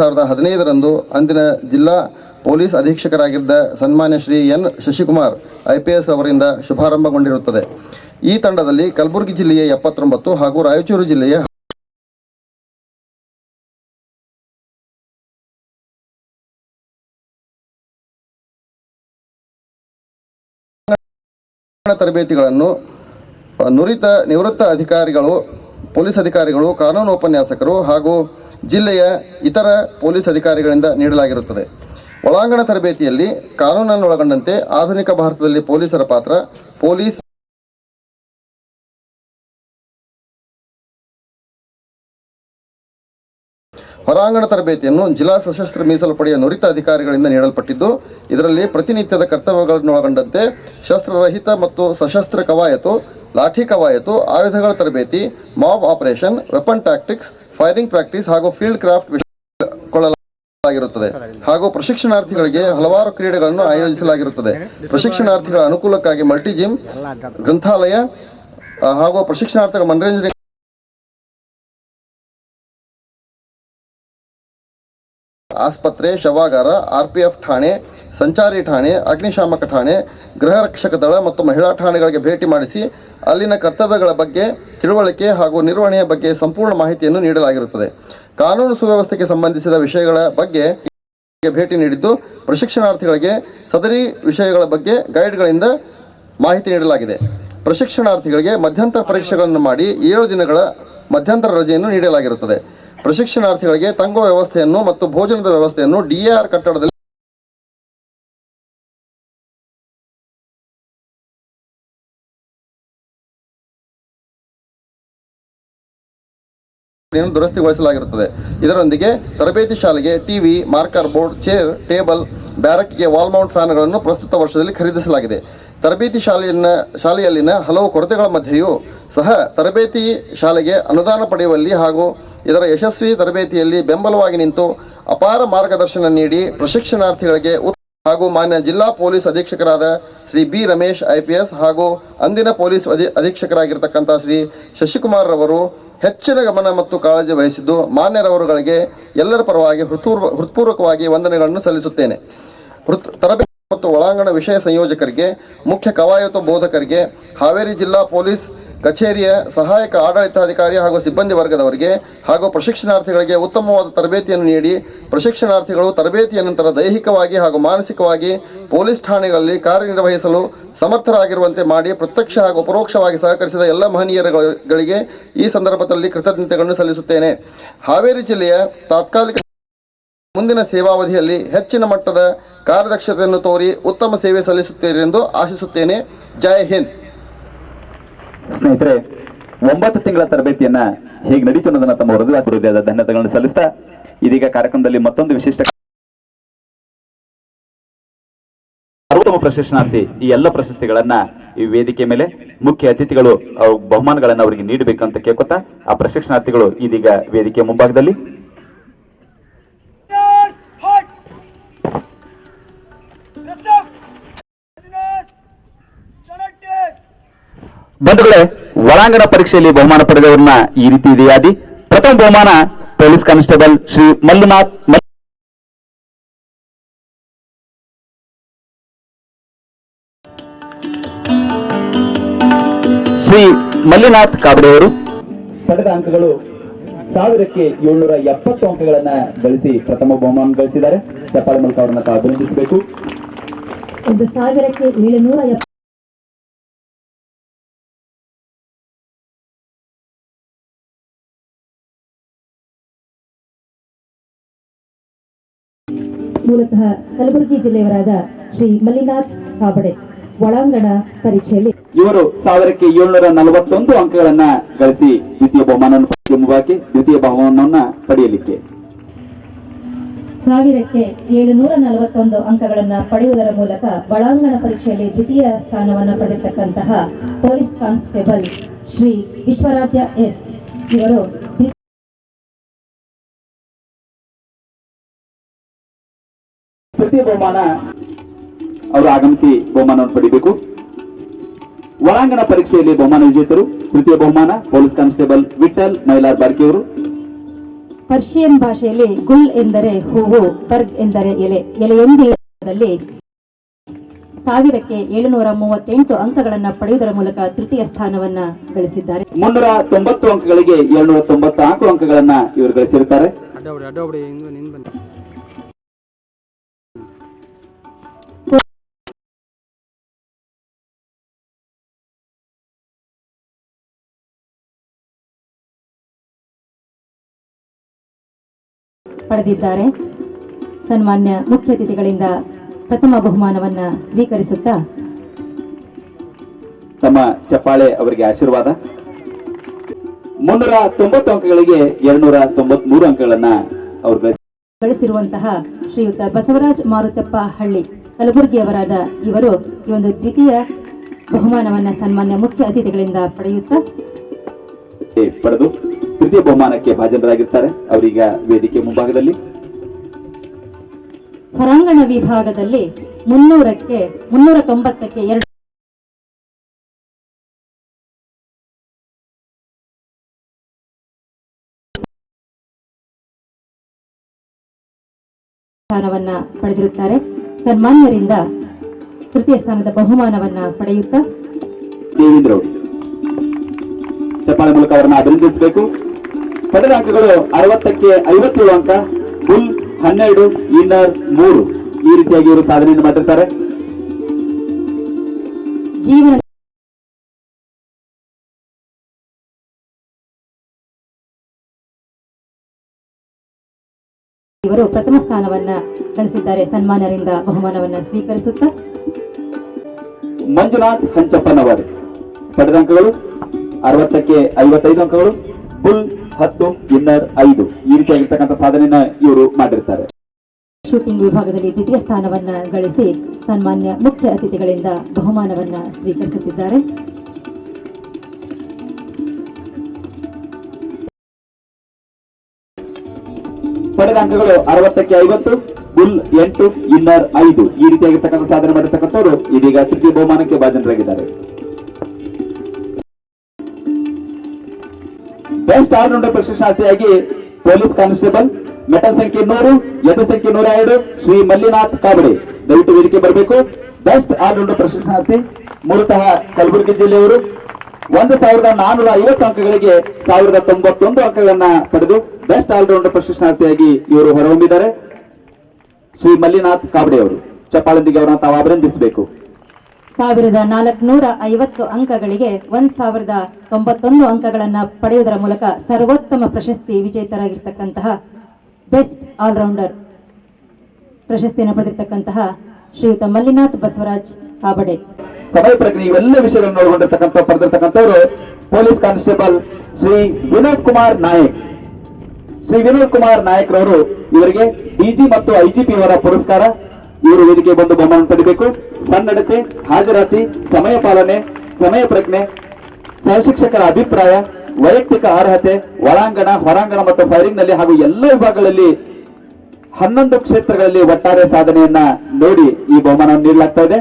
2015ರಂದು ಅಂದಿನ ಜಿಲ್ಲಾ ಪೊಲೀಸ್ ಅಧೀಕ್ಷಕರಾಗಿದ್ದ ಸನ್ಮಾನ್ಯ ಶ್ರೀ ಎನ್ ಶಶಿಕುಮಾರ್ IPS ಅವರಿಂದ ಶುಭಾರಂಭಗೊಂಡಿರುತ್ತದೆ. ಈ ತಂಡದಲ್ಲಿ ಕಲಬುರಗಿ ಜಿಲ್ಲೆಯ 79 ಹಾಗೂ ರಾಯಚೂರು ಜಿಲ್ಲೆಯ ತರಬೇತಿಗಳನ್ನು ನುರಿತ ನಿವೃತ್ತ ಅಧಿಕಾರಿಗಳು, ಪೊಲೀಸ್ ಅಧಿಕಾರಿಗಳು, ಕಾನೂನು ಉಪನ್ಯಾಸಕರು ಹಾಗೂ ಜಿಲ್ಲೆಯ ಇತರ ಪೊಲೀಸ್ ಅಧಿಕಾರಿಗಳಿಂದ ನೀಡಲಾಗಿರುತ್ತದೆ. ಒಳಾಂಗಣ ತರಬೇತಿಯಲ್ಲಿ ಕಾನೂನನ್ನೊಳಗೊಂಡಂತೆ ಆಧುನಿಕ ಭಾರತದಲ್ಲಿ ಪೊಲೀಸರ ಪಾತ್ರ, ಪೊಲೀಸ್ ಹೊರಾಂಗಣ ತರಬೇತಿಯನ್ನು ಜಿಲ್ಲಾ ಸಶಸ್ತ್ರ ಮೀಸಲು ಪಡೆಯ ನುರಿತ ಅಧಿಕಾರಿಗಳಿಂದ ನೀಡಲ್ಪಟ್ಟಿದ್ದು, ಇದರಲ್ಲಿ ಪ್ರತಿನಿತ್ಯದ ಕರ್ತವ್ಯಗಳನ್ನೊಳಗೊಂಡಂತೆ ಶಸ್ತ್ರರಹಿತ ಮತ್ತು ಸಶಸ್ತ್ರ ಕವಾಯತು, ಲಾಠಿ ಕವಾಯತು, ಆಯುಧಗಳ ತರಬೇತಿ, mob operation, weapon tactics, firing practice ಹಾಗೂ ಫೀಲ್ಡ್ ಕ್ರಾಫ್ಟ್ ಕೊಳ್ಳಲಾಗಿರುತ್ತದೆ. ಹಾಗೂ ಪ್ರಶಿಕ್ಷಣಾರ್ಥಿಗಳಿಗೆ ಹಲವಾರು ಕ್ರೀಡೆಗಳನ್ನು ಆಯೋಜಿಸಲಾಗಿರುತ್ತದೆ. ಪ್ರಶಿಕ್ಷಣಾರ್ಥಿಗಳ ಅನುಕೂಲಕ್ಕಾಗಿ ಮಲ್ಟಿ ಜಿಮ್, ಗ್ರಂಥಾಲಯ ಹಾಗೂ ಪ್ರಶಿಕ್ಷಣಾರ್ಥಿಗಳ ಮನರಂಜನೆ ಆಸ್ಪತ್ರೆ, ಶವಾಗಾರ, RPF ಠಾಣೆ, ಸಂಚಾರಿ ಠಾಣೆ, ಅಗ್ನಿಶಾಮಕ ಠಾಣೆ, ಗೃಹ ರಕ್ಷಕ ದಳ ಮತ್ತು ಮಹಿಳಾ ಠಾಣೆಗಳಿಗೆ ಭೇಟಿ ಮಾಡಿಸಿ ಅಲ್ಲಿನ ಕರ್ತವ್ಯಗಳ ಬಗ್ಗೆ ತಿಳುವಳಿಕೆ ಹಾಗೂ ನಿರ್ವಹಣೆಯ ಬಗ್ಗೆ ಸಂಪೂರ್ಣ ಮಾಹಿತಿಯನ್ನು ನೀಡಲಾಗಿರುತ್ತದೆ. ಕಾನೂನು ಸುವ್ಯವಸ್ಥೆಗೆ ಸಂಬಂಧಿಸಿದ ವಿಷಯಗಳ ಬಗ್ಗೆ ಭೇಟಿ ನೀಡಿದ್ದು, ಪ್ರಶಿಕ್ಷಣಾರ್ಥಿಗಳಿಗೆ ಸದರಿ ವಿಷಯಗಳ ಬಗ್ಗೆ ಗೈಡ್ಗಳಿಂದ ಮಾಹಿತಿ ನೀಡಲಾಗಿದೆ. ಪ್ರಶಿಕ್ಷಣಾರ್ಥಿಗಳಿಗೆ ಮಧ್ಯಂತರ ಪರೀಕ್ಷೆಗಳನ್ನು ಮಾಡಿ 7 ದಿನಗಳ ಮಧ್ಯಂತರ ರಜೆಯನ್ನು ನೀಡಲಾಗಿರುತ್ತದೆ. ಪ್ರಶಿಕ್ಷಣಾರ್ಥಿಗಳಿಗೆ ತಂಗುವ ವ್ಯವಸ್ಥೆಯನ್ನು ಮತ್ತು ಭೋಜನದ ವ್ಯವಸ್ಥೆಯನ್ನು DAR ಕಟ್ಟಡದಲ್ಲಿ ದುರಸ್ತಿಗೊಳಿಸಲಾಗಿರುತ್ತದೆ. ಇದರೊಂದಿಗೆ ತರಬೇತಿ ಶಾಲೆಗೆ TV, marker board, chair, table, ಬ್ಯಾರಕ್ಗೆ ವಾಲ್ ಮೌಂಟ್ ಫ್ಯಾನ್ಗಳನ್ನು ಪ್ರಸ್ತುತ ವರ್ಷದಲ್ಲಿ ಖರೀದಿಸಲಾಗಿದೆ. ತರಬೇತಿ ಶಾಲೆಯಲ್ಲಿನ ಹಲವು ಕೊರತೆಗಳ ಮಧ್ಯೆಯೂ ಸಹ ತರಬೇತಿ ಶಾಲೆಗೆ ಅನುದಾನ ಪಡೆಯುವಲ್ಲಿ ಹಾಗೂ ಇದರ ಯಶಸ್ವಿ ತರಬೇತಿಯಲ್ಲಿ ಬೆಂಬಲವಾಗಿ ನಿಂತು ಅಪಾರ ಮಾರ್ಗದರ್ಶನ ನೀಡಿ ಪ್ರಶಿಕ್ಷಣಾರ್ಥಿಗಳಿಗೆ ಹಾಗೂ ಮಾನ್ಯ ಜಿಲ್ಲಾ ಪೊಲೀಸ್ ಅಧೀಕ್ಷಕರಾದ ಶ್ರೀ B ರಮೇಶ್ IPS ಹಾಗೂ ಅಂದಿನ ಪೊಲೀಸ್ ಅಧೀಕ್ಷಕರಾಗಿರ್ತಕ್ಕಂಥ ಶ್ರೀ ಶಶಿಕುಮಾರ್ ರವರು ಹೆಚ್ಚಿನ ಗಮನ ಮತ್ತು ಕಾಳಜಿ ವಹಿಸಿದ್ದು ಮಾನ್ಯರವರುಗಳಿಗೆ ಎಲ್ಲರ ಪರವಾಗಿ ಹೃತ್ಪೂರ್ವಕವಾಗಿ ವಂದನೆಗಳನ್ನು ಸಲ್ಲಿಸುತ್ತೇನೆ. ತರಬೇತಿ ಮತ್ತು ಒಳಾಂಗಣ ವಿಷಯ ಸಂಯೋಜಕರಿಗೆ, ಮುಖ್ಯ ಕವಾಯತು ಬೋಧಕರಿಗೆ, ಹಾವೇರಿ ಜಿಲ್ಲಾ ಪೊಲೀಸ್ ಕಚೇರಿಯ ಸಹಾಯಕ ಆಡಳಿತಾಧಿಕಾರಿ ಹಾಗೂ ಸಿಬ್ಬಂದಿ ವರ್ಗದವರಿಗೆ ಹಾಗೂ ಪ್ರಶಿಕ್ಷಣಾರ್ಥಿಗಳಿಗೆ ಉತ್ತಮವಾದ ತರಬೇತಿಯನ್ನು ನೀಡಿ ಪ್ರಶಿಕ್ಷಣಾರ್ಥಿಗಳು ತರಬೇತಿಯ ನಂತರ ದೈಹಿಕವಾಗಿ ಹಾಗೂ ಮಾನಸಿಕವಾಗಿ ಪೊಲೀಸ್ ಠಾಣೆಗಳಲ್ಲಿ ಕಾರ್ಯನಿರ್ವಹಿಸಲು ಸಮರ್ಥರಾಗಿರುವಂತೆ ಮಾಡಿ ಪ್ರತ್ಯಕ್ಷ ಹಾಗೂ ಪರೋಕ್ಷವಾಗಿ ಸಹಕರಿಸಿದ ಎಲ್ಲ ಮಹನೀಯರುಗಳಿಗೆ ಈ ಸಂದರ್ಭದಲ್ಲಿ ಕೃತಜ್ಞತೆಗಳನ್ನು ಸಲ್ಲಿಸುತ್ತೇನೆ. ಹಾವೇರಿ ಜಿಲ್ಲೆಯ ತಾತ್ಕಾಲಿಕ ಮುಂದಿನ ಸೇವಾವಧಿಯಲ್ಲಿ ಹೆಚ್ಚಿನ ಮಟ್ಟದ ಕಾರ್ಯದಕ್ಷತೆಯನ್ನು ತೋರಿ ಉತ್ತಮ ಸೇವೆ ಸಲ್ಲಿಸುತ್ತೀರಿ ಎಂದು ಆಶಿಸುತ್ತೇನೆ. ಜೈ ಹಿಂದ್. ಸ್ನೇಹಿತರೆ, 9 ತಿಂಗಳ ತರಬೇತಿಯನ್ನ ಹೇಗೆ ನಡೀತು ಅನ್ನೋದನ್ನ ತಮ್ಮ ಹೃದಯದ ಧನ್ಯತೆಗಳನ್ನು ಸಲ್ಲಿಸ್ತಾ ಇದೀಗ ಕಾರ್ಯಕ್ರಮದಲ್ಲಿ ಮತ್ತೊಂದು ವಿಶಿಷ್ಟ ಸರ್ವೋತ್ತಮ ಪ್ರಶಿಕ್ಷಣಾರ್ಥಿ ಈ ಎಲ್ಲ ಪ್ರಶಸ್ತಿಗಳನ್ನ ಈ ವೇದಿಕೆ ಮೇಲೆ ಮುಖ್ಯ ಅತಿಥಿಗಳು ಬಹುಮಾನಗಳನ್ನ ಅವರಿಗೆ ನೀಡಬೇಕಂತ ಕೇಳ್ಕೊತಾ ಆ ಪ್ರಶಿಕ್ಷಣಾರ್ಥಿಗಳು ಇದೀಗ ವೇದಿಕೆ ಮುಂಭಾಗದಲ್ಲಿ ಬಂಧುಗಳೇ, ಒಳಾಂಗಣ ಪರೀಕ್ಷೆಯಲ್ಲಿ ಬಹುಮಾನ ಪಡೆದವರನ್ನ ಈ ರೀತಿ ಇದೆ ಯಾದಿ. ಪ್ರಥಮ ಬಹುಮಾನ ಪೊಲೀಸ್ ಕಾನ್ಸ್ಟೇಬಲ್ ಶ್ರೀ ಮಲ್ಲಿನಾಥ್ ಕಾಬಡೆ ಅವರು ಪಡೆದ ಅಂಕಗಳು 1770 ಅಂಕಗಳನ್ನ ಗಳಿಸಿ ಪ್ರಥಮ ಬಹುಮಾನ ಗಳಿಸಿದ್ದಾರೆ. ಚಪ್ಪಾಳೆ ಮೂಲಕ ಅವರನ್ನ ಅಭಿನಂದಿಸಬೇಕು. 1770 ಮೂಲತಃ ಕಲಬುರಗಿ ಜಿಲ್ಲೆಯವರಾದ ಶ್ರೀ ಮಲ್ಲಿನಾಥ್ ಕಾಬಡೆ ಒಳಾಂಗಣ ಪರೀಕ್ಷೆಯಲ್ಲಿ ಇವರು 1741 ಅಂಕಗಳನ್ನ ಗಳಿಸಿ ದ್ವಿತೀಯ ಬಹುಮಾನವನ್ನು ಪಡೆಯಲಿಕ್ಕೆ 1741 ಅಂಕಗಳನ್ನ ಪಡೆಯುವುದರ ಮೂಲಕ ಒಳಾಂಗಣ ಪರೀಕ್ಷೆಯಲ್ಲಿ ದ್ವಿತೀಯ ಸ್ಥಾನವನ್ನು ಪಡೆದಿರತಕ್ಕಂತಹ ಪೊಲೀಸ್ ಕಾನ್ಸ್ಟೇಬಲ್ ಶ್ರೀ ವಿಶ್ವರಾಜ್ಯ S ಇವರು ತೃತೀಯ ಬಹುಮಾನ ಅವರು ಆಗಮಿಸಿ ಬಹುಮಾನವನ್ನು ಪಡೆಯಬೇಕು. ಒಳಾಂಗಣ ಪರೀಕ್ಷೆಯಲ್ಲಿ ಬಹುಮಾನ ವಿಜೇತರು ತೃತೀಯ ಬಹುಮಾನ ಪೊಲೀಸ್ ಕಾನ್ಸ್ಟೇಬಲ್ ವಿಠಲ್ ಮೈಲಾರ್ ಬಾರ್ಕಿ ಅವರು, ಪರ್ಷಿಯನ್ ಭಾಷೆಯಲ್ಲಿ ಗುಲ್ ಎಂದರೆ ಹೂವು, ಬರ್ಗ್ ಎಂದರೆ ಎಲೆ. ಎಲೆಯೊಂದಿಲ್ಲದಲ್ಲಿ 1738 ಅಂಕಗಳನ್ನು ಪಡೆಯುವುದರ ಮೂಲಕ ತೃತೀಯ ಸ್ಥಾನವನ್ನ ಗಳಿಸಿದ್ದಾರೆ. 390 ಅಂಕಗಳಿಗೆ 294 ಅಂಕಗಳನ್ನ ಇವರು ಗಳಿಸಿರುತ್ತಾರೆ. ಪಡೆದಿದ್ದಾರೆ. ಸನ್ಮಾನ್ಯ ಮುಖ್ಯ ಅತಿಥಿಗಳಿಂದ ಪ್ರಥಮ ಬಹುಮಾನವನ್ನ ಸ್ವೀಕರಿಸುತ್ತಾ ತಮ್ಮ ಚಪ್ಪಾಳೆ ಅವರಿಗೆ ಆಶೀರ್ವಾದ. 390 ಅಂಕಗಳಿಗೆ 293 ಅಂಕಗಳನ್ನ ಅವರು ಗಳಿಸಿರುವಂತಹ ಶ್ರೀಯುತ ಬಸವರಾಜ್ ಮಾರುತಪ್ಪ ಹಳ್ಳಿ ಕಲಬುರಗಿಯವರಾದ ಇವರು ಈ ಒಂದು ದ್ವಿತೀಯ ಬಹುಮಾನವನ್ನ ಸನ್ಮಾನ್ಯ ಮುಖ್ಯ ಅತಿಥಿಗಳಿಂದ ಪಡೆದು ತೃತೀಯ ಬಹುಮಾನಕ್ಕೆ ಭಾಜನರಾಗಿರ್ತಾರೆ. ಅವರೀಗ ವೇದಿಕೆ ಮುಂಭಾಗದಲ್ಲಿ. ಹೊರಾಂಗಣ ವಿಭಾಗದಲ್ಲಿ 390ಕ್ಕೆ 2 ಸ್ಥಾನವನ್ನ ಪಡೆದಿರುತ್ತಾರೆ. ಸನ್ಮಾನ್ಯರಿಂದ ತೃತೀಯ ಸ್ಥಾನದ ಬಹುಮಾನವನ್ನ ಪಡೆಯುತ್ತಾ ದೇವೇಂದ್ರ ಚಪ್ಪಾಳೆ ಮೂಲಕ ಅವರನ್ನು ಅಭಿನಂದಿಸಬೇಕು. ಪಡೆದ ಅಂಕಗಳು 60ಕ್ಕೆ 57 ಅಂಕ, ಫುಲ್ 12, ಇನ್ನರ್ 3. ಈ ರೀತಿಯಾಗಿ ಇವರು ಸಾಧನೆಯನ್ನು ಮಾಡಿರ್ತಾರೆ. ಜೀವನ ಇವರು ಪ್ರಥಮ ಸ್ಥಾನವನ್ನ ಗಳಿಸಿದ್ದಾರೆ. ಸನ್ಮಾನ್ಯರಿಂದ ಬಹುಮಾನವನ್ನ ಸ್ವೀಕರಿಸುತ್ತಾ ಮಂಜುನಾಥ್ ಹಂಚಪ್ಪನವರು ಪಡೆದ ಅಂಕಗಳು 60ಕ್ಕೆ 55 ಅಂಕಗಳು, ಫುಲ್ 10, ಇನ್ನರ್ 5. ಈ ರೀತಿಯಾಗಿರ್ತಕ್ಕಂಥ ಸಾಧನೆಯನ್ನ ಇವರು ಮಾಡಿರ್ತಾರೆ. ಶೂಟಿಂಗ್ ವಿಭಾಗದಲ್ಲಿ ದ್ವಿತೀಯ ಸ್ಥಾನವನ್ನ ಗಳಿಸಿ ಸನ್ಮಾನ್ಯ ಮುಖ್ಯ ಅತಿಥಿಗಳಿಂದ ಬಹುಮಾನವನ್ನ ಸ್ವೀಕರಿಸುತ್ತಿದ್ದಾರೆ. ಪಡೆದ ಅಂಕಗಳು 60ಕ್ಕೆ 50, ಫುಲ್ 8, ಇನ್ನರ್ 5. ಈ ರೀತಿಯಾಗಿರ್ತಕ್ಕಂಥ ಸಾಧನೆ ಮಾಡಿರ್ತಕ್ಕಂಥವರು ಇದೀಗ ತೃತೀಯ ಬಹುಮಾನಕ್ಕೆ ಭಾಜನರಾಗಿದ್ದಾರೆ. ಬೆಸ್ಟ್ ಆಲ್ರೌಂಡರ್ ಪ್ರಶಸ್ತಿಯಾಗಿ ಪೊಲೀಸ್ ಕಾನ್ಸ್ಟೇಬಲ್ ಮೆಟಲ್ ಸಂಖ್ಯೆ 100, ಎದೆ ಸಂಖ್ಯೆ 102 ಶ್ರೀ ಮಲ್ಲಿನಾಥ್ ಕಾಬಡೆ ದಯವಿಟ್ಟು ವೇದಿಕೆ ಬರಬೇಕು. ಬೆಸ್ಟ್ ಆಲ್ರೌಂಡರ್ ಪ್ರಶಸ್ತಿ ಮೂಲತಃ ಕಲಬುರಗಿ ಜಿಲ್ಲೆಯವರು. 1450 ಅಂಕಗಳಿಗೆ 1091 ಅಂಕಗಳನ್ನ ಪಡೆದು ಬೆಸ್ಟ್ ಆಲ್ರೌಂಡರ್ ಪ್ರಶಸ್ತಿಯಾಗಿ ಇವರು ಹೊರಹೊಮ್ಮಿದ್ದಾರೆ. ಶ್ರೀ ಮಲ್ಲಿನಾಥ್ ಕಾಬಡೆ ಅವರು ಚಪ್ಪಾಳೊಂದಿಗೆ ಅವರನ್ನು ತಾವು ಅಭಿನಂದಿಸಬೇಕು. 1450 ಅಂಕಗಳಿಗೆ 1091 ಅಂಕಗಳನ್ನ ಪಡೆಯುವುದರ ಮೂಲಕ ಸರ್ವೋತ್ತಮ ಪ್ರಶಸ್ತಿ ವಿಜೇತರಾಗಿರ್ತಕ್ಕಂತಹ ಬೆಸ್ಟ್ ಆಲ್ರೌಂಡರ್ ಪ್ರಶಸ್ತಿಯನ್ನು ಪಡೆದಿರ್ತಕ್ಕಂತಹ ಶ್ರೀಯುತ ಮಲ್ಲಿನಾಥ್ ಬಸವರಾಜ್ ಕಾಬಡೆ. ಸಮಯ ಪ್ರಜ್ಞೆ ಇವೆಲ್ಲ ವಿಷಯಗಳನ್ನು ಒಳಗೊಂಡಿರ್ತಕ್ಕಂಥ ಪಡೆದಿರ್ತಕ್ಕಂಥವರು ಪೊಲೀಸ್ ಕಾನ್ಸ್ಟೇಬಲ್ ಶ್ರೀ ವಿನೋದ್ ಕುಮಾರ್ ನಾಯಕ್. ಶ್ರೀ ವಿನೋದ್ ಕುಮಾರ್ ನಾಯಕ್ ರವರು ಇವರಿಗೆ ಡಿಜಿ ಮತ್ತು ಐಜಿಪಿ ಅವರ ಪುರಸ್ಕಾರ. ಇವರು ವೇದಿಕೆ ಬಂದು ಬಹುಮಾನ ಪಡೆಯಬೇಕು. ಸನ್ನಡತೆ, ಹಾಜರಾತಿ, ಸಮಯ ಪಾಲನೆ, ಸಮಯ ಪ್ರಜ್ಞೆ, ಸಹಶಿಕ್ಷಕರ ಅಭಿಪ್ರಾಯ, ವೈಯಕ್ತಿಕ ಅರ್ಹತೆ, ಒಳಾಂಗಣ, ಹೊರಾಂಗಣ ಮತ್ತು ಫೈರಿಂಗ್ ನಲ್ಲಿ ಹಾಗೂ ಎಲ್ಲ ವಿಭಾಗಗಳಲ್ಲಿ 11 ಕ್ಷೇತ್ರಗಳಲ್ಲಿ ಒಟ್ಟಾರೆ ಸಾಧನೆಯನ್ನ ನೋಡಿ ಈ ಬಹುಮಾನವನ್ನು ನೀಡಲಾಗ್ತಾ ಇದೆ.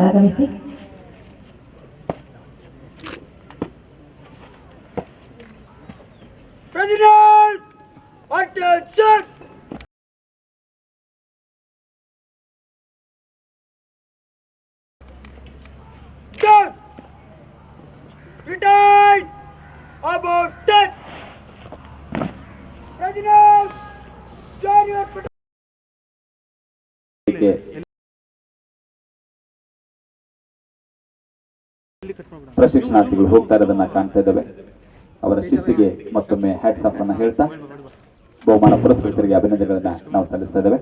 ಆಗಮಿಸಿ President, attention! Down! Retain! About 10! President, join your ಪ್ರಶಿಕ್ಷಣಾರ್ಥಿಗಳು ಹೋಗ್ತಾ ಇರೋದನ್ನ ಕಾಣ್ತಾ ಇದ್ದೇವೆ. ಅವರ ಶಿಸ್ತಿಗೆ ಮತ್ತೊಮ್ಮೆ ಹ್ಯಾಟ್ಸ್ ಆಫ್ ಅನ್ನ ಹೇಳ್ತಾ ಬಹುಮಾನ ಪುರಸ್ಕೃತರಿಗೆ ಅಭಿನಂದನೆಗಳನ್ನ ನಾವು ಸಲ್ಲಿಸ್ತಾ ಇದ್ದೇವೆ.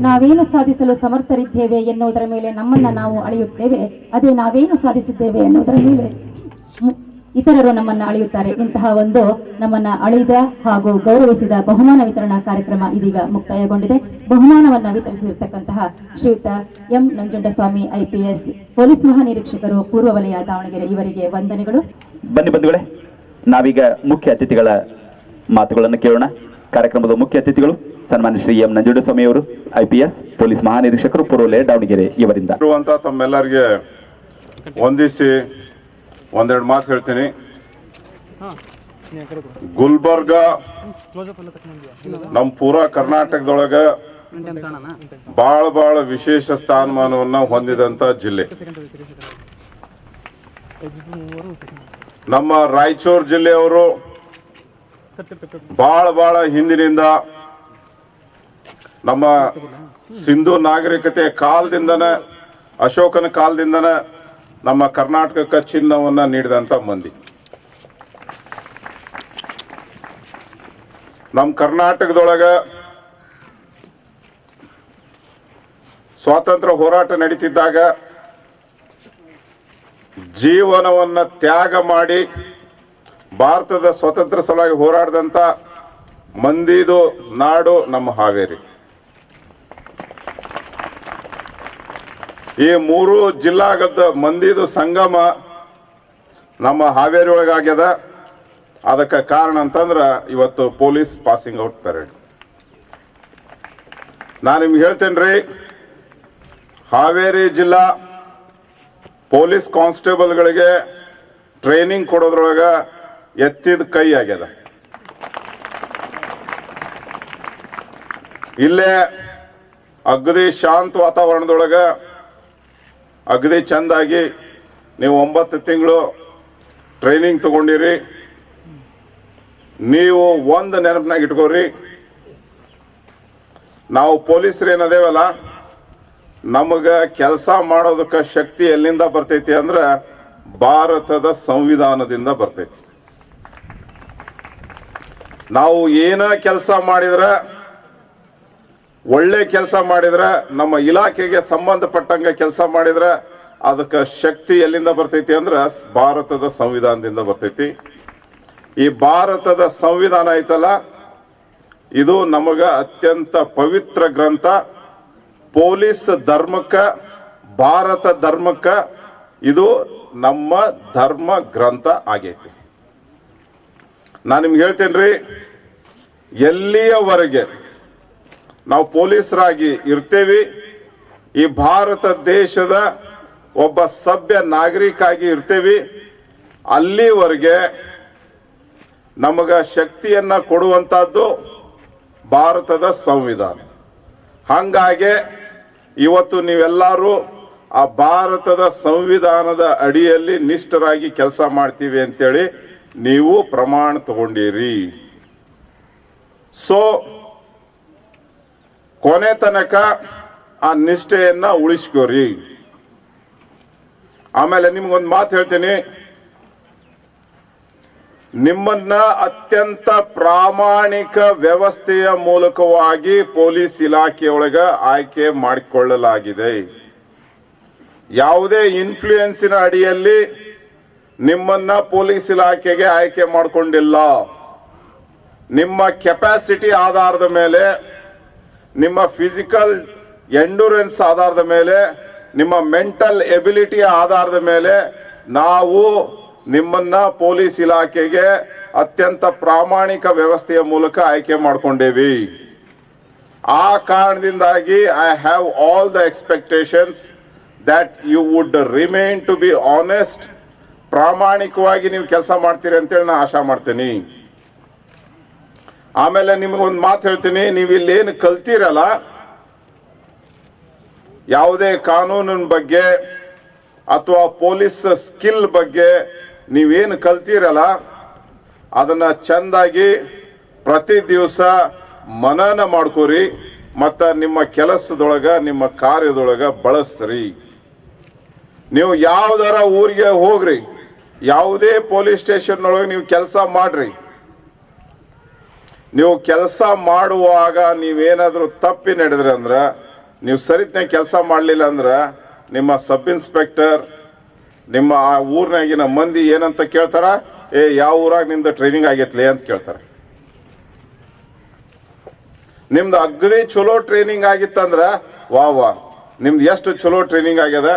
ನಾವೇನು ಸಾಧಿಸಲು ಸಮರ್ಥರಿದ್ದೇವೆ ಎನ್ನುವುದರ ಮೇಲೆ ನಮ್ಮನ್ನ ನಾವು ಅಳೆಯುತ್ತೇವೆ. ಅದೇ ನಾವೇನು ಸಾಧಿಸಿದ್ದೇವೆ ಎನ್ನುವುದರ ಮೇಲೆ ಇತರರು ನಮ್ಮನ್ನ ಅಳೆಯುತ್ತಾರೆ. ಇಂತಹ ಒಂದು ನಮ್ಮನ್ನ ಅಳೆದ ಹಾಗೂ ಗೌರವಿಸಿದ ಬಹುಮಾನ ವಿತರಣಾ ಕಾರ್ಯಕ್ರಮ ಇದೀಗ ಮುಕ್ತಾಯಗೊಂಡಿದೆ. ಬಹುಮಾನವನ್ನ ವಿತರಿಸಿರ್ತಕ್ಕಂತಹ ಶ್ರೀಯುತ ಎಂ ನಂಜುಂಡಸ್ವಾಮಿ IPS ಪೊಲೀಸ್ ಮಹಾನಿರೀಕ್ಷಕರು ಪೂರ್ವ ವಲಯ ದಾವಣಗೆರೆ ಇವರಿಗೆ ವಂದನೆಗಳು. ಬನ್ನಿ ಬಂಧುಗಳೇ, ನಾವೀಗ ಮುಖ್ಯ ಅತಿಥಿಗಳ ಮಾತುಗಳನ್ನು ಕೇಳೋಣ. ಕಾರ್ಯಕ್ರಮದ ಮುಖ್ಯ ಅತಿಥಿಗಳು ಸನ್ಮಾನ್ಯ ಶ್ರೀ ಎಂ ನಂಜುಂಡಸ್ವಾಮಿ ಅವರು IPS ಪೊಲೀಸ್ ಮಹಾನಿರೀಕ್ಷಕರು ಪುರೋಲೆ ದಾವಣಗೆರೆ ಇವರಿಂದ ಇರುವಂತ ತಮ್ಮೆಲ್ಲರಿಗೆ ವಂದಿಸಿ ಒಂದೆರಡು ಮಾತು ಹೇಳ್ತೀನಿ. ಗುಲ್ಬರ್ಗ ನಮ್ಮ ಪೂರಾ ಕರ್ನಾಟಕದೊಳಗ ಬಹಳ ವಿಶೇಷ ಸ್ಥಾನಮಾನವನ್ನ ಹೊಂದಿದಂತ ಜಿಲ್ಲೆ. ನಮ್ಮ ರಾಯಚೂರು ಜಿಲ್ಲೆಯವರು ಬಹಳ ಹಿಂದಿನಿಂದ ನಮ್ಮ ಸಿಂಧು ನಾಗರಿಕತೆ ಕಾಲದಿಂದನ ಅಶೋಕನ ಕಾಲದಿಂದನ ನಮ್ಮ ಕರ್ನಾಟಕಕ್ಕೆ ಚಿನ್ನವನ್ನ ನೀಡಿದಂತ ಮಂದಿ. ನಮ್ಮ ಕರ್ನಾಟಕದೊಳಗ ಸ್ವಾತಂತ್ರ್ಯ ಹೋರಾಟ ನಡೀತಿದ್ದಾಗ ಜೀವನವನ್ನ ತ್ಯಾಗ ಮಾಡಿ ಭಾರತದ ಸ್ವಾತಂತ್ರ್ಯ ಸಲುವಾಗಿ ಹೋರಾಡಿದಂತ ಮಂದಿದು ನಾಡು ನಮ್ಮ ಹಾವೇರಿ. ಈ ಮೂರು ಜಿಲ್ಲಾಗದ ಮಂದಿದು ಸಂಗಮ ನಮ್ಮ ಹಾವೇರಿ ಒಳಗಾಗ್ಯದ. ಅದಕ್ಕೆ ಕಾರಣ ಅಂತಂದ್ರ ಇವತ್ತು ಪೊಲೀಸ್ ಪಾಸಿಂಗ್ ಔಟ್ ಪೆರೇಡ್. ನಾನು ನಿಮ್ಗೆ ಹೇಳ್ತೇನ್ರಿ, ಹಾವೇರಿ ಜಿಲ್ಲಾ ಪೊಲೀಸ್ ಕಾನ್ಸ್ಟೇಬಲ್ಗಳಿಗೆ ಟ್ರೈನಿಂಗ್ ಕೊಡೋದ್ರೊಳಗ ಎತ್ತಿದ ಕೈ ಆಗ್ಯದ. ಇಲ್ಲೇ ಅಗದಿ ಶಾಂತ ವಾತಾವರಣದೊಳಗ ಅಗದಿ ಚಂದಾಗಿ ನೀವು 9 ತಿಂಗಳು ಟ್ರೈನಿಂಗ್ ತಗೊಂಡಿರಿ. ನೀವು ಒಂದು ನೆನಪಿನಾಗ ಇಟ್ಕೋರಿ, ನಾವು ಪೊಲೀಸರು ಏನದೇವಲ್ಲ, ನಮಗ ಕೆಲಸ ಮಾಡೋದಕ್ಕೆ ಶಕ್ತಿ ಎಲ್ಲಿಂದ ಬರ್ತೈತಿ ಅಂದ್ರ ಭಾರತದ ಸಂವಿಧಾನದಿಂದ ಬರ್ತೈತಿ. ನಾವು ಏನ ಕೆಲಸ ಮಾಡಿದ್ರ, ಒಳ್ಳೆ ಕೆಲಸ ಮಾಡಿದ್ರ, ನಮ್ಮ ಇಲಾಖೆಗೆ ಸಂಬಂಧಪಟ್ಟಂಗ ಕೆಲಸ ಮಾಡಿದ್ರ ಅದಕ್ಕೆ ಶಕ್ತಿ ಎಲ್ಲಿಂದ ಬರ್ತೈತಿ ಅಂದ್ರ ಭಾರತದ ಸಂವಿಧಾನದಿಂದ ಬರ್ತೈತಿ. ಈ ಭಾರತದ ಸಂವಿಧಾನ ಐತಲ್ಲ, ಇದು ನಮಗ ಅತ್ಯಂತ ಪವಿತ್ರ ಗ್ರಂಥ. ಪೊಲೀಸ್ ಧರ್ಮಕ್ಕ, ಭಾರತ ಧರ್ಮಕ್ಕ ಇದು ನಮ್ಮ ಧರ್ಮ ಗ್ರಂಥ ಆಗೈತಿ. ನಾನು ನಿಮ್ಗೆ ಹೇಳ್ತೇನ್ರಿ, ಎಲ್ಲಿಯವರೆಗೆ ನಾವು ಪೊಲೀಸರಾಗಿ ಇರ್ತೇವಿ, ಈ ಭಾರತ ದೇಶದ ಒಬ್ಬ ಸಭ್ಯ ನಾಗರಿಕ ಆಗಿ ಇರ್ತೇವಿ, ಅಲ್ಲಿವರೆಗೆ ನಮಗ ಶಕ್ತಿಯನ್ನ ಕೊಡುವಂತಹದ್ದು ಭಾರತದ ಸಂವಿಧಾನ. ಹಂಗಾಗಿ ಇವತ್ತು ನೀವೆಲ್ಲರೂ ಆ ಭಾರತದ ಸಂವಿಧಾನದ ಅಡಿಯಲ್ಲಿ ನಿಷ್ಠರಾಗಿ ಕೆಲಸ ಮಾಡ್ತೀವಿ ಅಂತೇಳಿ ನೀವು ಪ್ರಮಾಣ ತಗೊಂಡಿರಿ. ಸೊ ಕೊನೆ ತನಕ ಆ ನಿಷ್ಠೆಯನ್ನ ಉಳಿಸ್ಕೋರಿ. ಆಮೇಲೆ ನಿಮ್ಗೊಂದು ಮಾತು ಹೇಳ್ತೀನಿ, ನಿಮ್ಮನ್ನ ಅತ್ಯಂತ ಪ್ರಾಮಾಣಿಕ ವ್ಯವಸ್ಥೆಯ ಮೂಲಕವಾಗಿ ಪೊಲೀಸ್ ಇಲಾಖೆಯೊಳಗ ಆಯ್ಕೆ ಮಾಡಿಕೊಳ್ಳಲಾಗಿದೆ. ಯಾವುದೇ ಇನ್ಫ್ಲೂಯೆನ್ಸಿನ ಅಡಿಯಲ್ಲಿ ನಿಮ್ಮನ್ನ ಪೊಲೀಸ್ ಇಲಾಖೆಗೆ ಆಯ್ಕೆ ಮಾಡಿಕೊಂಡಿಲ್ಲ. ನಿಮ್ಮ ಕೆಪಾಸಿಟಿ ಆಧಾರದ ಮೇಲೆ, ನಿಮ್ಮ ಫಿಸಿಕಲ್ ಎಂಡ್ಯೂರೆನ್ಸ್ ಆಧಾರದ ಮೇಲೆ, ನಿಮ್ಮ ಮೆಂಟಲ್ ಎಬಿಲಿಟಿ ಆಧಾರದ ಮೇಲೆ ನಾವು ನಿಮ್ಮನ್ನ ಪೊಲೀಸ್ ಇಲಾಖೆಗೆ ಅತ್ಯಂತ ಪ್ರಾಮಾಣಿಕ ವ್ಯವಸ್ಥೆಯ ಮೂಲಕ ಆಯ್ಕೆ ಮಾಡಿಕೊಂಡೇವಿ. ಆ ಕಾರಣದಿಂದಾಗಿ I have all the expectations that you would remain to be honest. ಪ್ರಾಮಾಣಿಕವಾಗಿ ನೀವು ಕೆಲಸ ಮಾಡ್ತೀರಿ ಅಂತೇಳಿ ನಾನು ಆಶಾ ಮಾಡ್ತೀನಿ. ಆಮೇಲೆ ನಿಮಗೊಂದು ಮಾತು ಹೇಳ್ತೀನಿ, ನೀವು ಇಲ್ಲೇನು ಕಲ್ತೀರಲ್ಲ, ಯಾವುದೇ ಕಾನೂನಿನ ಬಗ್ಗೆ ಅಥವಾ ಪೊಲೀಸ್ ಸ್ಕಿಲ್ ಬಗ್ಗೆ ನೀವೇನು ಕಲ್ತೀರಲ್ಲ, ಅದನ್ನ ಚಂದಾಗಿ ಪ್ರತಿ ದಿವಸ ಮನನ ಮಾಡ್ಕೋರಿ, ಮತ್ತ ನಿಮ್ಮ ಕೆಲಸದೊಳಗ, ನಿಮ್ಮ ಕಾರ್ಯದೊಳಗ ಬಳಸ್ರಿ. ನೀವು ಯಾವ್ದಾರ ಊರಿಗೆ ಹೋಗ್ರಿ, ಯಾವುದೇ ಪೊಲೀಸ್ ಸ್ಟೇಷನ್ ಒಳಗೆ ನೀವು ಕೆಲಸ ಮಾಡ್ರಿ. ನೀವು ಕೆಲಸ ಮಾಡುವಾಗ ನೀವೇನಾದ್ರೂ ತಪ್ಪಿ ನಡೆದ್ರಿ ಅಂದ್ರ, ನೀವು ಸರಿತ್ನ ಕೆಲಸ ಮಾಡಲಿಲ್ಲ ಅಂದ್ರ ನಿಮ್ಮ ಸಬ್ ಇನ್ಸ್ಪೆಕ್ಟರ್, ನಿಮ್ಮ ಆ ಊರಿನಾಗಿನ ಮಂದಿ ಏನಂತ ಕೇಳ್ತಾರ, ಯಾವ ಊರಾಗ ನಿಮ್ದು ಟ್ರೈನಿಂಗ್ ಆಗೈತ್ಲಿ ಅಂತ ಕೇಳ್ತಾರ. ನಿಮ್ದು ಅಗ್ದಿ ಚಲೋ ಟ್ರೈನಿಂಗ್ ಆಗಿತ್ತಂದ್ರ ವಾ ನಿಮ್ದು ಎಷ್ಟು ಚಲೋ ಟ್ರೈನಿಂಗ್ ಆಗ್ಯದ,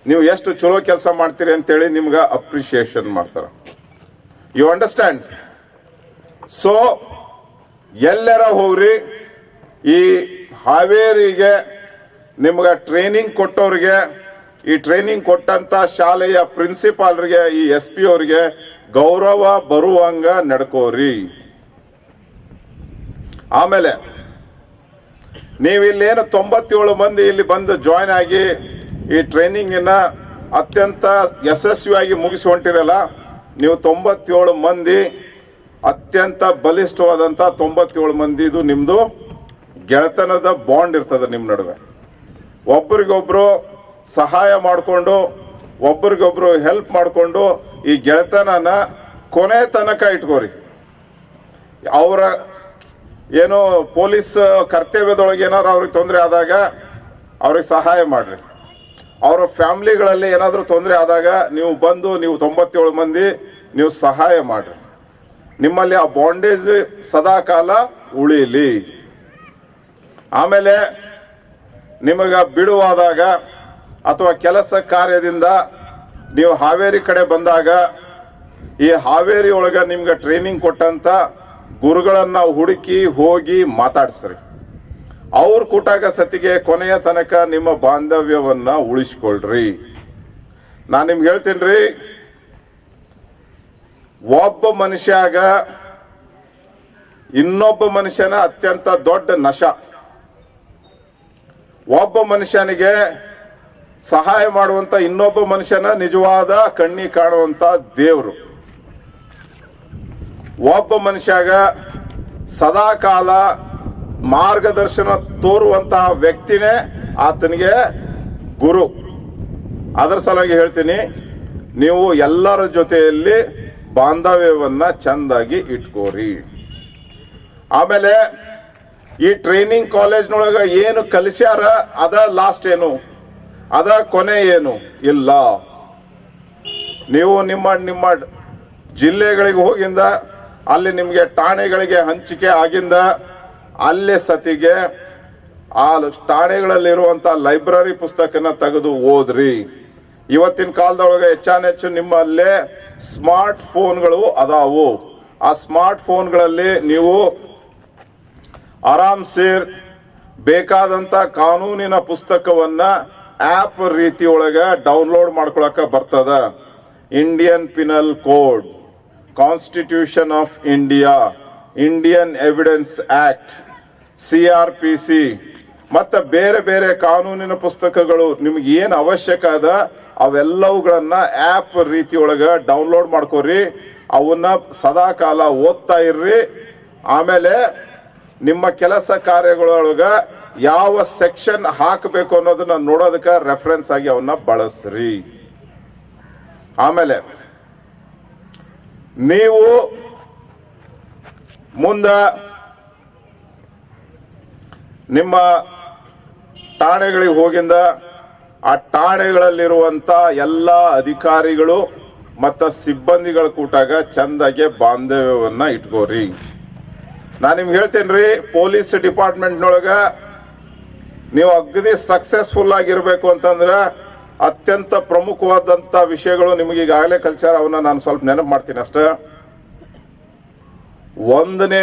ನೀವು ಎಷ್ಟು ಚಲೋ ಕೆಲಸ ಮಾಡ್ತೀರಿ ಅಂತೇಳಿ ನಿಮ್ಗೆ ಅಪ್ರಿಸಿಯೇಷನ್ ಮಾಡ್ತಾರ. You understand? ಸೊ ಎಲ್ಲರ ಹೋಗ್ರಿ, ಈ ಹಾವೇರಿಗೆ ನಿಮ್ಗೆ ಟ್ರೈನಿಂಗ್ ಕೊಟ್ಟವ್ರಿಗೆ, ಈ ಟ್ರೈನಿಂಗ್ ಕೊಟ್ಟಂತ ಶಾಲೆಯ ಪ್ರಿನ್ಸಿಪಾಲ್ರಿಗೆ, ಈ SP ಅವರಿಗೆ ಗೌರವ ಬರುವಂಗ ನಡ್ಕೋರಿ. ಆಮೇಲೆ ನೀವಿಲ್ಲೇನು 97 ಮಂದಿ ಇಲ್ಲಿ ಬಂದು ಜಾಯ್ನ್ ಆಗಿ ಈ ಟ್ರೈನಿಂಗ್ ಅತ್ಯಂತ ಯಶಸ್ವಿಯಾಗಿ ಮುಗಿಸಿ ಹೊಂಟಿರಲ್ಲ, ನೀವು 97 ಮಂದಿ ಅತ್ಯಂತ ಬಲಿಷ್ಠವಾದಂತ 97 ಮಂದಿದು ನಿಮ್ದು ಗೆಳೆತನದ ಬಾಂಡ್ ಇರ್ತದೆ ನಿಮ್ ನಡುವೆ. ಒಬ್ರಿಗೊಬ್ರು ಸಹಾಯ ಮಾಡಿಕೊಂಡು, ಒಬ್ರಿಗೊಬ್ರು ಹೆಲ್ಪ್ ಮಾಡಿಕೊಂಡು ಈ ಗೆಳೆತನನ ಕೊನೆ ತನಕ ಇಟ್ಕೋರಿ. ಅವರ ಏನೋ ಪೊಲೀಸ್ ಕರ್ತವ್ಯದೊಳಗೆ ಏನಾದ್ರು ಅವ್ರಿಗೆ ತೊಂದರೆ ಆದಾಗ ಅವ್ರಿಗೆ ಸಹಾಯ ಮಾಡ್ರಿ. ಅವರ ಫ್ಯಾಮಿಲಿಗಳಲ್ಲಿ ಏನಾದರೂ ತೊಂದರೆ ಆದಾಗ ನೀವು ಬಂದು, ನೀವು 97 ಮಂದಿ ನೀವು ಸಹಾಯ ಮಾಡ್ರಿ. ನಿಮ್ಮಲ್ಲಿ ಆ ಬಾಂಡೇಜ್ ಸದಾಕಾಲ ಉಳಿಲಿ. ಆಮೇಲೆ ನಿಮಗ ಬಿಡುವಾದಾಗ ಅಥವಾ ಕೆಲಸ ಕಾರ್ಯದಿಂದ ನೀವು ಹಾವೇರಿ ಕಡೆ ಬಂದಾಗ ಈ ಹಾವೇರಿ ಒಳಗ ನಿಮ್ಗೆ ಟ್ರೈನಿಂಗ್ ಕೊಟ್ಟಂತ ಗುರುಗಳನ್ನ ಹುಡುಕಿ ಹೋಗಿ ಮಾತಾಡ್ಸ್ರಿ. ಅವ್ರ ಕೂಟಾಗ ಸತಿಗೆ ಕೊನೆಯ ತನಕ ನಿಮ್ಮ ಬಾಂಧವ್ಯವನ್ನ ಉಳಿಸ್ಕೊಳ್ರಿ. ನಾನು ನಿಮ್ಗೆ ಹೇಳ್ತೀನಿ, ಒಬ್ಬ ಮನುಷ್ಯಾಗ ಇನ್ನೊಬ್ಬ ಮನುಷ್ಯನ ಅತ್ಯಂತ ದೊಡ್ಡ ನಶ. ಒಬ್ಬ ಮನುಷ್ಯನಿಗೆ ಸಹಾಯ ಮಾಡುವಂತ ಇನ್ನೊಬ್ಬ ಮನುಷ್ಯನ ನಿಜವಾದ ಕಣ್ಣಿ ಕಾಣುವಂತ ದೇವರು. ಒಬ್ಬ ಮನುಷ್ಯಾಗ ಸದಾಕಾಲ ಮಾರ್ಗದರ್ಶನ ತೋರುವಂತಹ ವ್ಯಕ್ತಿನೇ ಆತನಿಗೆ ಗುರು. ಅದರ ಸಲುವಾಗಿ ಹೇಳ್ತೀನಿ, ನೀವು ಎಲ್ಲರ ಜೊತೆಯಲ್ಲಿ ಬಾಂಧವ್ಯವನ್ನ ಚಂದಾಗಿ ಇಟ್ಕೋರಿ. ಆಮೇಲೆ ಈ ಟ್ರೈನಿಂಗ್ ಕಾಲೇಜ್ನೊಳಗ ಏನು ಕಲಿಸ್ಯಾರ ಅದ ಲಾಸ್ಟ್ ಏನು, ಅದ ಕೊನೆ ಏನು ಇಲ್ಲ. ನೀವು ನಿಮ್ಮ ಜಿಲ್ಲೆಗಳಿಗೆ ಹೋಗಿಂದ, ಅಲ್ಲಿ ನಿಮ್ಗೆ ಠಾಣೆಗಳಿಗೆ ಹಂಚಿಕೆ ಆಗಿಂದ ಅಲ್ಲೇ ಸತಿಗೆ ಆ ಠಾಣೆಗಳಲ್ಲಿರುವಂತ ಲೈಬ್ರರಿ ಪುಸ್ತಕನ ತೆಗೆದು ಓದ್ರಿ. ಇವತ್ತಿನ ಕಾಲದೊಳಗೆ ಹೆಚ್ಚಾನೆಚ್ಚು ನಿಮ್ಮಲ್ಲೇ ಸ್ಮಾರ್ಟ್ ಫೋನ್ಗಳು ಅದಾವು. ಆ ಸ್ಮಾರ್ಟ್ ಫೋನ್ಗಳಲ್ಲಿ ನೀವು ಆರಾಮ್ಸೆ ಬೇಕಾದಂತ ಕಾನೂನಿನ ಪುಸ್ತಕವನ್ನ ಆಪ್ ರೀತಿ ಒಳಗ ಡೌನ್ಲೋಡ್ ಮಾಡ್ಕೊಳಕ ಬರ್ತದ. Indian penal code, constitution of India, Indian evidence act, CRPC ಮತ್ತೆ ಬೇರೆ ಬೇರೆ ಕಾನೂನಿನ ಪುಸ್ತಕಗಳು ನಿಮ್ಗೆ ಏನ್ ಅವಶ್ಯಕ ಅದ ಅವೆಲ್ಲವುಗಳನ್ನ ಆಪ್ ರೀತಿ ಒಳಗ ಡೌನ್ಲೋಡ್ ಮಾಡ್ಕೋರಿ. ಅವನ್ನ ಸದಾಕಾಲ ಓದ್ತಾ ಇರ್ರಿ. ಆಮೇಲೆ ನಿಮ್ಮ ಕೆಲಸ ಕಾರ್ಯಗಳೊಳಗ ಯಾವ ಸೆಕ್ಷನ್ ಹಾಕಬೇಕು ಅನ್ನೋದನ್ನ ನೋಡೋದಕ್ಕೆ ರೆಫರೆನ್ಸ್ ಆಗಿ ಅವನ್ನ ಬಳಸ್ರಿ. ಆಮೇಲೆ ನೀವು ಮುಂದ ನಿಮ್ಮ ಠಾಣೆಗಳಿಗೆ ಹೋಗಿಂದ ಆ ಠಾಣೆಗಳಲ್ಲಿರುವಂತ ಎಲ್ಲ ಅಧಿಕಾರಿಗಳು ಮತ್ತ ಸಿಬ್ಬಂದಿಗಳ ಕೂಟಾಗ ಚಂದಾಗೆ ಬಾಂಧವ್ಯವನ್ನ ಇಟ್ಕೋರಿ. ನಾನು ನಿಮ್ಗೆ ಹೇಳ್ತೇನ್ರಿ, ಪೊಲೀಸ್ ಡಿಪಾರ್ಟ್ಮೆಂಟ್ನೊಳಗ ನೀವು ಅಗದಿ ಸಕ್ಸಸ್ಫುಲ್ ಆಗಿರ್ಬೇಕು ಅಂತಂದ್ರ ಅತ್ಯಂತ ಪ್ರಮುಖವಾದಂತ ವಿಷಯಗಳು ನಿಮಗೆ ಈಗಾಗಲೇ ಕಲ್ಚಾರ, ಅವನ್ನ ನಾನು ಸ್ವಲ್ಪ ನೆನಪು ಮಾಡ್ತೀನಿ ಅಷ್ಟೇ. ಒಂದನೇ